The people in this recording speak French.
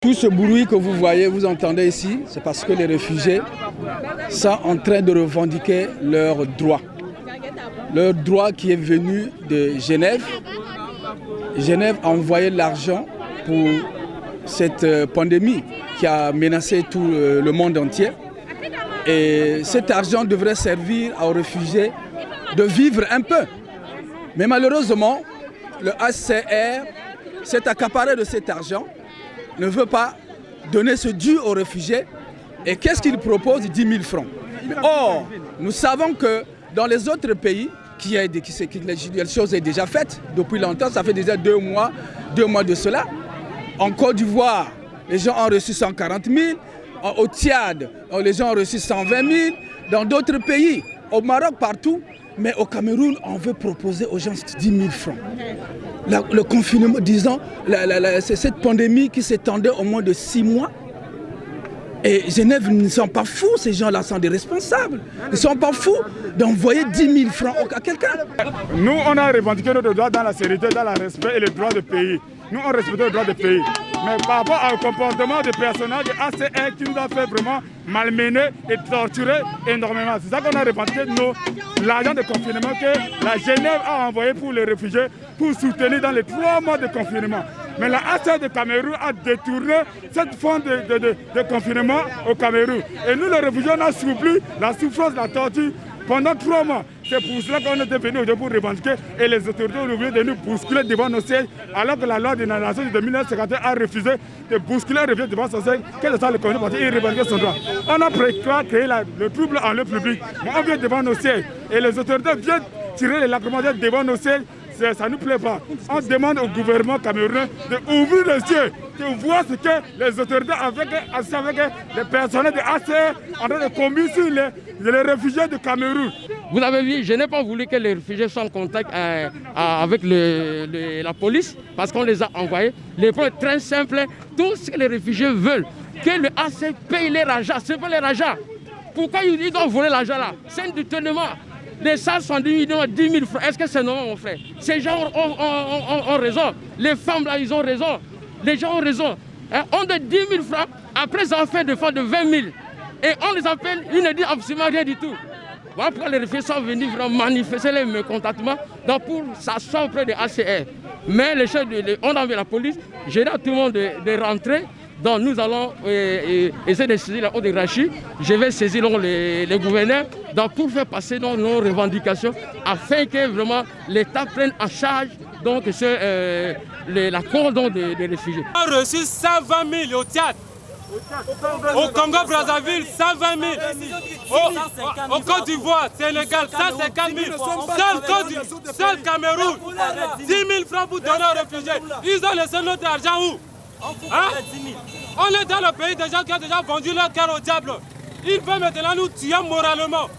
Tout ce bruit que vous voyez, vous entendez ici, c'est parce que les réfugiés sont en train de revendiquer leurs droits. Leur droit qui est venu de Genève. Genève a envoyé l'argent pour cette pandémie qui a menacé tout le monde entier. Et cet argent devrait servir aux réfugiés de vivre un peu. Mais malheureusement, le HCR s'est accaparé de cet argent, ne veut pas donner ce dû aux réfugiés. Et qu'est-ce qu'il propose? 10 000 francs. Or, nous savons que dans les autres pays, la chose est déjà faite depuis longtemps, ça fait déjà 2 mois de cela. En Côte d'Ivoire, les gens ont reçu 140 000. Au Tchad, les gens ont reçu 120 000. Dans d'autres pays, au Maroc, partout. Mais au Cameroun, on veut proposer aux gens 10 000 francs. Le confinement, disons, c'est cette pandémie qui s'étendait au moins de 6 mois. Et Genève, ils ne sont pas fous, ces gens-là sont des responsables. Ils ne sont pas fous d'envoyer 10 000 francs à quelqu'un. Nous, on a revendiqué notre droit dans la sérénité, dans le respect et le droit de pays. Nous, on respecte le droit de pays. Mais par rapport au comportement des personnages de ACR qui nous a fait vraiment malmener et torturer énormément. C'est ça qu'on a revendiqué l'argent de confinement que la Genève a envoyé pour les réfugiés pour soutenir dans les 3 mois de confinement. Mais la ACR de Cameroun a détourné cette fonds de confinement au Cameroun. Et nous, les réfugiés, on a subi la souffrance, la torture pendant 3 mois. C'est pour cela qu'on était venus aujourd'hui pour revendiquer et les autorités ont oublié de nous bousculer devant nos sièges alors que la loi de la nation de 1951 a refusé de bousculer les réfugiés devant son siège. Quel est ça le communauté parce qu'il revendiquait son droit. On a créé le trouble en lieu public. Mais on vient devant nos sièges et les autorités viennent tirer les lacrymogènes devant nos sièges. Ça ne nous plaît pas. On demande au gouvernement camerounais d'ouvrir les yeux, de voir ce que les autorités avec les personnels de ACR en train de combattre sur les réfugiés de Cameroun. Vous avez vu, je n'ai pas voulu que les réfugiés soient en contact avec la police parce qu'on les a envoyés. Les points très simples, tout ce que les réfugiés veulent, que le ACR paye les rajats, c'est pas les rajats. Pourquoi ils doivent voler l'argent là? C'est un détournement. Les 170 millions, 10 000 francs, est-ce que c'est normal, mon frère? Ces gens ont raison. Les femmes, là, ils ont raison. Les gens ont raison. Hein? On donne 10 000 francs, après ils ont fait des fonds de 20 000. Et on les appelle, ils ne disent absolument rien du tout. Voilà pourquoi les réfugiés sont venus vraiment manifester les mécontentements pour s'asseoir auprès des ACR. Mais on a envoyé la police, j'ai dit à tout le monde de rentrer. Donc nous allons essayer de saisir la haute hiérarchie. Je vais saisir les gouverneurs pour faire passer nos revendications afin que vraiment l'État prenne en charge donc, la cause des réfugiés. On a reçu 120 000 au Tchad. Au Congo-Brazzaville, 120 000. Au Côte d'Ivoire, Sénégal, 150 000. Seul Cameroun, 10 000 francs pour donner aux réfugiés. Ils ont laissé notre argent où? Hein? On est dans le pays des gens qui ont déjà vendu leur cœur au diable. Ils veulent maintenant nous tuer moralement.